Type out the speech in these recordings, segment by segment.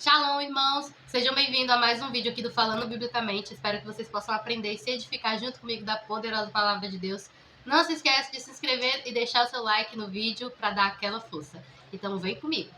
Shalom, irmãos! Sejam bem-vindos a mais um vídeo aqui do Falando Biblicamente. Espero que vocês possam aprender e se edificar junto comigo da poderosa Palavra de Deus. Não se esqueça de se inscrever e deixar o seu like no vídeo para dar aquela força. Então vem comigo!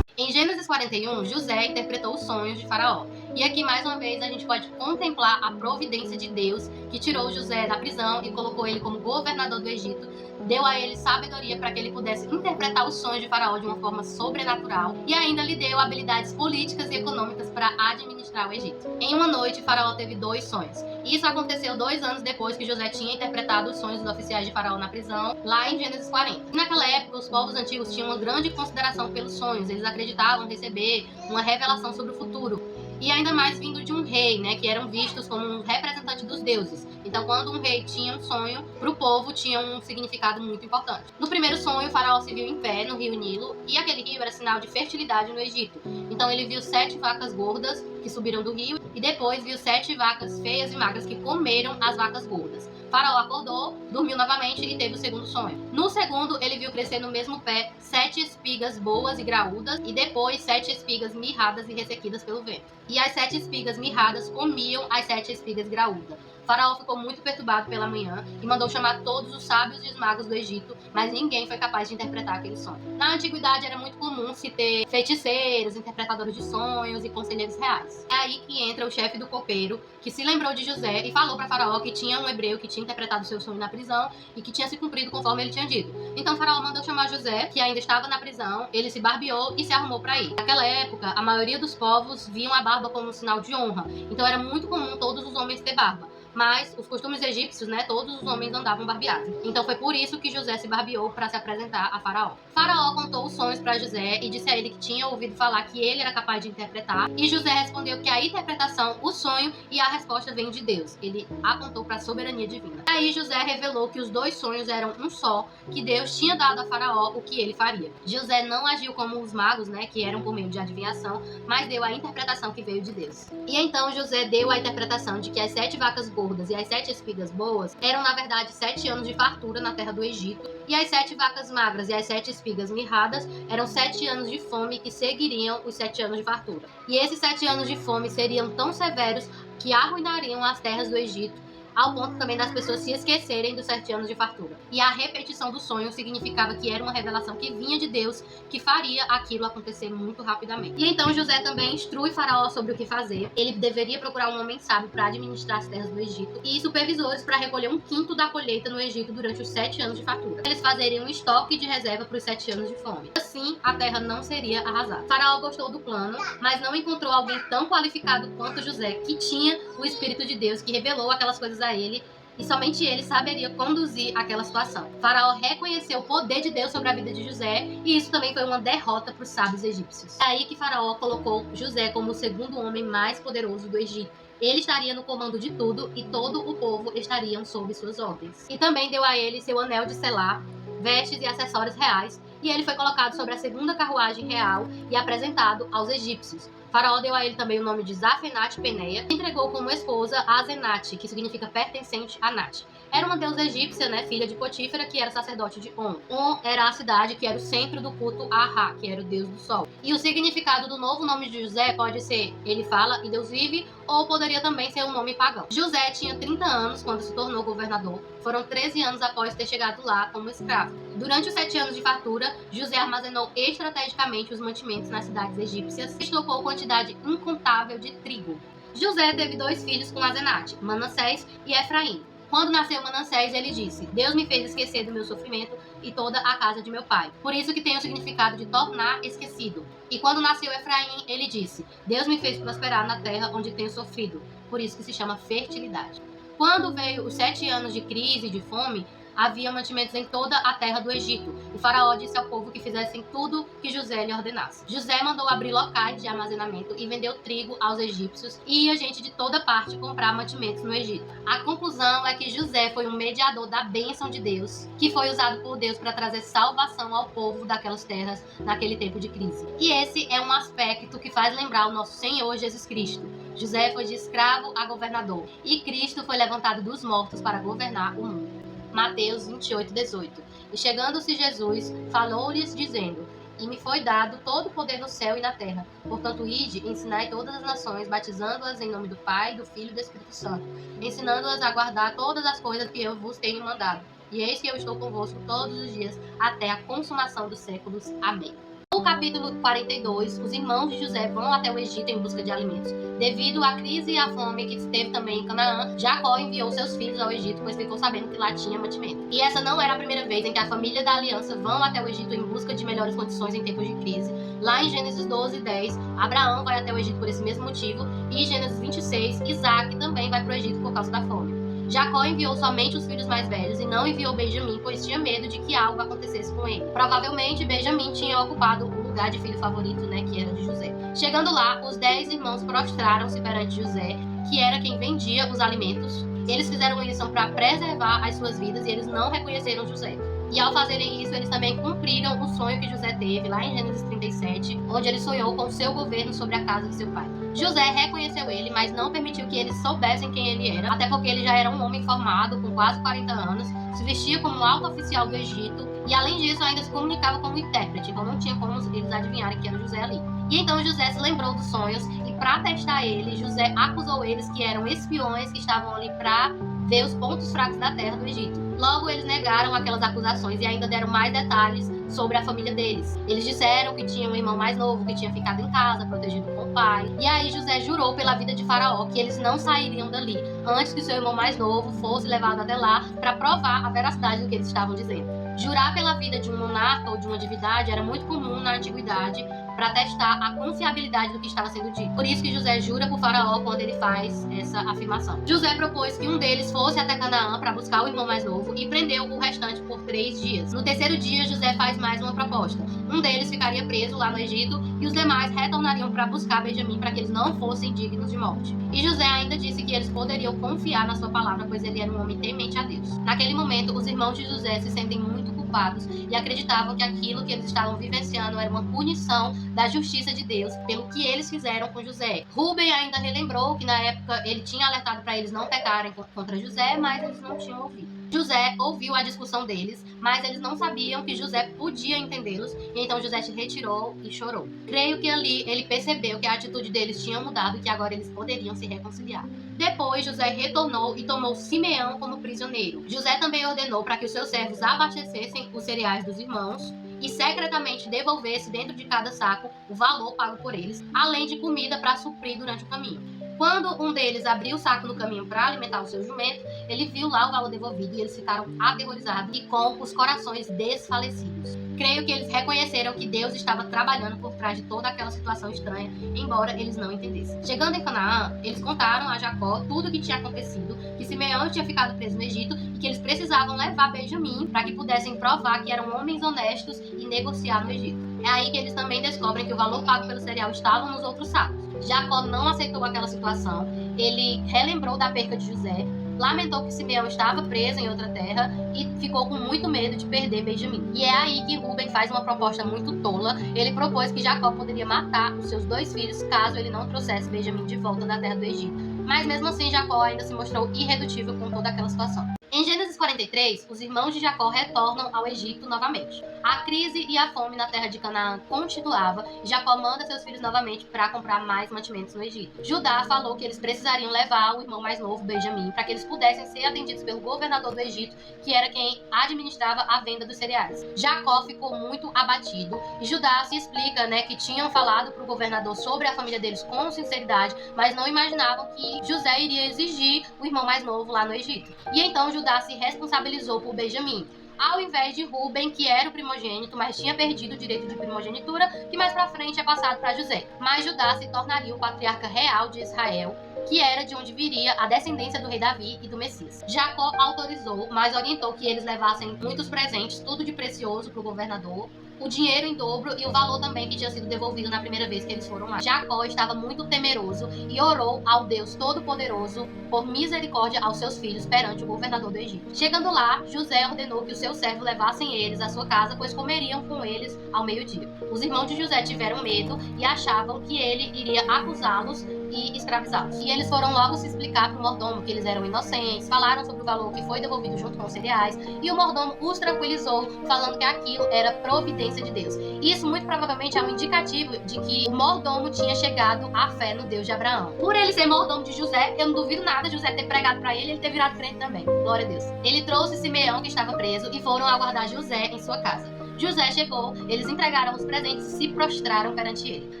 Em Gênesis 41, José interpretou os sonhos de Faraó. E aqui, mais uma vez, a gente pode contemplar a providência de Deus, que tirou José da prisão e colocou ele como governador do Egito, deu a ele sabedoria para que ele pudesse interpretar os sonhos de Faraó de uma forma sobrenatural e ainda lhe deu habilidades políticas e econômicas para administrar o Egito. Em uma noite, Faraó teve 2 sonhos. Isso aconteceu 2 anos depois que José tinha interpretado os sonhos dos oficiais de Faraó na prisão, lá em Gênesis 40. Naquela época, os povos antigos tinham uma grande consideração pelos sonhos. Eles acreditavam receber uma revelação sobre o futuro. E ainda mais vindo de um rei, né, que eram vistos como um representante dos deuses. Então, quando um rei tinha um sonho, para o povo tinha um significado muito importante. No primeiro sonho, o faraó se viu em pé no rio Nilo, e aquele rio era sinal de fertilidade no Egito. Então, ele viu 7 vacas gordas que subiram do rio, e depois viu 7 vacas feias e magras que comeram as vacas gordas. O faraó acordou, dormiu novamente e teve o segundo sonho. No segundo, ele viu crescer no mesmo pé 7 espigas boas e graúdas, e depois 7 espigas mirradas e ressequidas pelo vento. E as 7 espigas mirradas comiam as 7 espigas graúdas. O faraó ficou muito perturbado pela manhã e mandou chamar todos os sábios e os magos do Egito, mas ninguém foi capaz de interpretar aquele sonho. Na antiguidade era muito comum se ter feiticeiros, interpretadores de sonhos e conselheiros reais. É aí que entra o chefe do copeiro, que se lembrou de José e falou para Faraó que tinha um hebreu que tinha interpretado seu sonho na prisão e que tinha se cumprido conforme ele tinha dito. Então Faraó mandou chamar José, que ainda estava na prisão, ele se barbeou e se arrumou para ir. Naquela época, a maioria dos povos viam a barba como um sinal de honra, então era muito comum todos os homens ter barba. Mas os costumes egípcios, né, todos os homens andavam barbeados. Então foi por isso que José se barbeou para se apresentar a Faraó. Faraó contou os sonhos para José e disse a ele que tinha ouvido falar que ele era capaz de interpretar. E José respondeu que a interpretação, o sonho e a resposta vem de Deus. Ele apontou para a soberania divina. Aí José revelou que os 2 sonhos eram um só, que Deus tinha dado a Faraó o que ele faria. José não agiu como os magos, né, que eram por meio de adivinhação, mas deu a interpretação que veio de Deus. E então José deu a interpretação de que as 7 vacas gordas e as 7 espigas boas eram na verdade 7 anos de fartura na terra do Egito, e as 7 vacas magras e as 7 espigas mirradas eram 7 anos de fome que seguiriam os 7 anos de fartura. E esses 7 anos de fome seriam tão severos que arruinariam as terras do Egito, ao ponto também das pessoas se esquecerem dos 7 anos de fartura. E a repetição do sonho significava que era uma revelação que vinha de Deus, que faria aquilo acontecer muito rapidamente. E então José também instrui Faraó sobre o que fazer. Ele deveria procurar um homem sábio para administrar as terras do Egito e supervisores para recolher 1/5 da colheita no Egito durante os 7 anos de fartura. Eles fazeriam um estoque de reserva para os 7 anos de fome. Assim, a terra não seria arrasada. Faraó gostou do plano, mas não encontrou alguém tão qualificado quanto José, que tinha o Espírito de Deus, que revelou aquelas coisas a ele, e somente ele saberia conduzir aquela situação. Faraó reconheceu o poder de Deus sobre a vida de José, e isso também foi uma derrota para os sábios egípcios. É aí que Faraó colocou José como o segundo homem mais poderoso do Egito. Ele estaria no comando de tudo e todo o povo estariam sob suas ordens. E também deu a ele seu anel de selar, vestes e acessórios reais, e ele foi colocado sobre a segunda carruagem real e apresentado aos egípcios. Faraó deu a ele também o nome de Zafenat-Peneia e entregou como esposa a Asenate, que significa pertencente a Nat. Era uma deusa egípcia, né, filha de Potífera, que era sacerdote de On. On era a cidade que era o centro do culto a Ra, que era o deus do sol. E o significado do novo nome de José pode ser ele fala e Deus vive, ou poderia também ser um nome pagão. José tinha 30 anos quando se tornou governador. Foram 13 anos após ter chegado lá como escravo. Durante os 7 anos de fartura, José armazenou estrategicamente os mantimentos nas cidades egípcias e estocou quantidade incontável de trigo. José teve 2 filhos com Asenate, Manassés e Efraim. Quando nasceu Manassés, ele disse: Deus me fez esquecer do meu sofrimento e toda a casa de meu pai. Por isso que tem o significado de tornar esquecido. E quando nasceu Efraim, ele disse: Deus me fez prosperar na terra onde tenho sofrido. Por isso que se chama fertilidade. Quando veio os 7 anos de crise e de fome, havia mantimentos em toda a terra do Egito. E Faraó disse ao povo que fizessem tudo que José lhe ordenasse. José mandou abrir locais de armazenamento e vendeu trigo aos egípcios, e ia gente de toda parte comprar mantimentos no Egito. A conclusão é que José foi um mediador da bênção de Deus, que foi usado por Deus para trazer salvação ao povo daquelas terras naquele tempo de crise. E esse é um aspecto que faz lembrar o nosso Senhor Jesus Cristo. José foi de escravo a governador, e Cristo foi levantado dos mortos para governar o mundo. Mateus 28:18. E chegando-se Jesus, falou-lhes dizendo: E me foi dado todo o poder no céu e na terra. Portanto, ide, ensinai todas as nações, batizando-as em nome do Pai, do Filho e do Espírito Santo, ensinando-as a guardar todas as coisas que eu vos tenho mandado. E eis que eu estou convosco todos os dias, até a consumação dos séculos. Amém. No capítulo 42, os irmãos de José vão até o Egito em busca de alimentos. Devido à crise e à fome que teve também em Canaã, Jacó enviou seus filhos ao Egito, pois ficou sabendo que lá tinha mantimento. E essa não era a primeira vez em que a família da aliança vão até o Egito em busca de melhores condições em tempos de crise. Lá em Gênesis 12:10, Abraão vai até o Egito por esse mesmo motivo, e em Gênesis 26, Isaac também vai para o Egito por causa da fome. Jacó enviou somente os filhos mais velhos e não enviou Benjamim, pois tinha medo de que algo acontecesse com ele. Provavelmente, Benjamim tinha ocupado o lugar de filho favorito, que era de José. Chegando lá, os 10 irmãos prostraram-se perante José, que era quem vendia os alimentos. Eles fizeram isso para preservar as suas vidas e eles não reconheceram José. E ao fazerem isso, eles também cumpriram o sonho que José teve lá em Gênesis 37, onde ele sonhou com o seu governo sobre a casa de seu pai. José reconheceu ele, mas não permitiu que eles soubessem quem ele era, até porque ele já era um homem formado, com quase 40 anos, se vestia como alto oficial do Egito, e além disso ainda se comunicava como intérprete, então não tinha como eles adivinharem que era José ali. E então José se lembrou dos sonhos, e para testar ele, José acusou eles que eram espiões que estavam ali para ver os pontos fracos da terra do Egito. Logo, eles negaram aquelas acusações e ainda deram mais detalhes sobre a família deles. Eles disseram que tinha um irmão mais novo que tinha ficado em casa, protegido com o pai. E aí José jurou pela vida de Faraó que eles não sairiam dali antes que seu irmão mais novo fosse levado até lá para provar a veracidade do que eles estavam dizendo. Jurar pela vida de um monarca ou de uma divindade era muito comum na antiguidade para testar a confiabilidade do que estava sendo dito. Por isso que José jura por Faraó quando ele faz essa afirmação. José propôs que um deles fosse até Canaã para buscar o irmão mais novo e prendeu o restante por 3 dias. No terceiro dia, José faz mais uma proposta. Um deles ficaria preso lá no Egito e os demais retornariam para buscar Benjamim para que eles não fossem dignos de morte. E José ainda disse que eles poderiam confiar na sua palavra, pois ele era um homem temente a Deus. Naquele momento, os irmãos de José se sentem muito culpados e acreditavam que aquilo que eles estavam vivenciando era uma punição da justiça de Deus pelo que eles fizeram com José. Rúben ainda relembrou que na época ele tinha alertado para eles não pecarem contra José, mas eles não tinham ouvido. José ouviu a discussão deles, mas eles não sabiam que José podia entendê-los, e então José se retirou e chorou. Creio que ali ele percebeu que a atitude deles tinha mudado e que agora eles poderiam se reconciliar. Depois, José retornou e tomou Simeão como prisioneiro. José também ordenou para que os seus servos abastecessem os cereais dos irmãos e secretamente devolvesse dentro de cada saco o valor pago por eles, além de comida para suprir durante o caminho. Quando um deles abriu o saco no caminho para alimentar o seu jumento, ele viu lá o valor devolvido e eles ficaram aterrorizados e com os corações desfalecidos. Creio que eles reconheceram que Deus estava trabalhando por trás de toda aquela situação estranha, embora eles não entendessem. Chegando em Canaã, eles contaram a Jacó tudo o que tinha acontecido, que Simeão tinha ficado preso no Egito e que eles precisavam levar Benjamim para que pudessem provar que eram homens honestos e negociar no Egito. É aí que eles também descobrem que o valor pago pelo cereal estava nos outros sacos. Jacó não aceitou aquela situação, ele relembrou da perca de José, lamentou que Simeão estava preso em outra terra e ficou com muito medo de perder Benjamim. E é aí que Rúben faz uma proposta muito tola. Ele propôs que Jacó poderia matar os seus 2 filhos caso ele não trouxesse Benjamim de volta da terra do Egito. Mas mesmo assim, Jacó ainda se mostrou irredutível com toda aquela situação. Em Gênesis 43, os irmãos de Jacó retornam ao Egito novamente. A crise e a fome na terra de Canaã continuava e Jacó manda seus filhos novamente para comprar mais mantimentos no Egito. Judá falou que eles precisariam levar o irmão mais novo, Benjamim, para que eles pudessem ser atendidos pelo governador do Egito, que era quem administrava a venda dos cereais. Jacó ficou muito abatido e Judá se explica que tinham falado para o governador sobre a família deles com sinceridade, mas não imaginavam que José iria exigir o irmão mais novo lá no Egito. E então Judá se responsabilizou por Benjamim, ao invés de Rúben, que era o primogênito, mas tinha perdido o direito de primogenitura, que mais pra frente é passado para José. Mas Judá se tornaria o patriarca real de Israel, que era de onde viria a descendência do rei Davi e do Messias. Jacó autorizou, mas orientou que eles levassem muitos presentes, tudo de precioso para o governador, o dinheiro em dobro e o valor também que tinha sido devolvido na primeira vez que eles foram lá. Jacó estava muito temeroso e orou ao Deus Todo-Poderoso por misericórdia aos seus filhos perante o governador do Egito. Chegando lá, José ordenou que os seus servos levassem eles à sua casa, pois comeriam com eles ao meio-dia. Os irmãos de José tiveram medo e achavam que ele iria acusá-los e escravizá-los. E eles foram logo se explicar para o mordomo que eles eram inocentes, falaram sobre o valor que foi devolvido junto com os cereais, e o mordomo os tranquilizou, falando que aquilo era providência de Deus. Isso muito provavelmente é um indicativo de que o mordomo tinha chegado à fé no Deus de Abraão. Por ele ser mordomo de José, eu não duvido nada de José ter pregado para ele e ele ter virado crente também. Glória a Deus. Ele trouxe Simeão, que estava preso, e foram aguardar José em sua casa. José chegou, eles entregaram os presentes e se prostraram perante ele.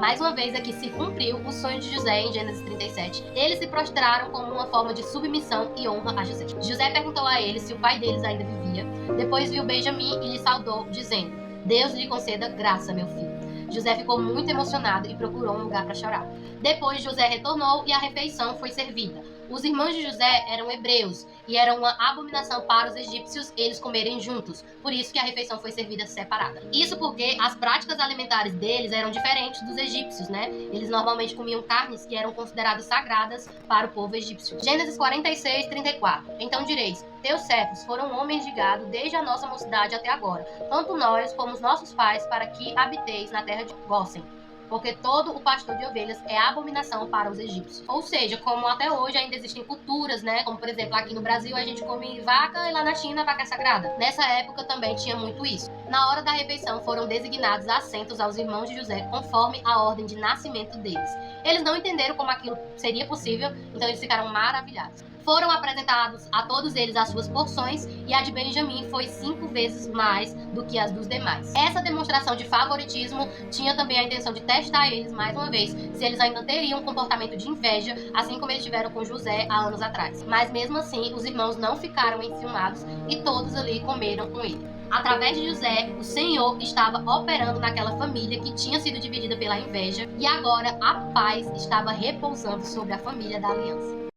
Mais uma vez aqui se cumpriu o sonho de José em Gênesis 37. Eles se prostraram como uma forma de submissão e honra a José. José perguntou a eles se o pai deles ainda vivia. Depois viu Benjamim e lhe saudou, dizendo: Deus lhe conceda graça, meu filho. José ficou muito emocionado e procurou um lugar para chorar. Depois José retornou e a refeição foi servida. Os irmãos de José eram hebreus e era uma abominação para os egípcios eles comerem juntos. Por isso que a refeição foi servida separada. Isso porque as práticas alimentares deles eram diferentes dos egípcios, né? Eles normalmente comiam carnes que eram consideradas sagradas para o povo egípcio. Gênesis 46, 34. Então direis: teus servos foram homens de gado desde a nossa mocidade até agora, tanto nós como os nossos pais, para que habiteis na terra de Gósen. Porque todo o pastor de ovelhas é abominação para os egípcios. Ou seja, como até hoje ainda existem culturas, né? Como, por exemplo, aqui no Brasil a gente come vaca e lá na China a vaca é sagrada. Nessa época também tinha muito isso. Na hora da refeição foram designados assentos aos irmãos de José conforme a ordem de nascimento deles. Eles não entenderam como aquilo seria possível, então eles ficaram maravilhados. Foram apresentados a todos eles as suas porções, e a de Benjamim foi 5 vezes mais do que as dos demais. Essa demonstração de favoritismo tinha também a intenção de testar eles mais uma vez, se eles ainda teriam um comportamento de inveja, assim como eles tiveram com José há anos atrás. Mas mesmo assim, os irmãos não ficaram enciumados e todos ali comeram com ele. Através de José, o Senhor estava operando naquela família que tinha sido dividida pela inveja, e agora a paz estava repousando sobre a família da aliança.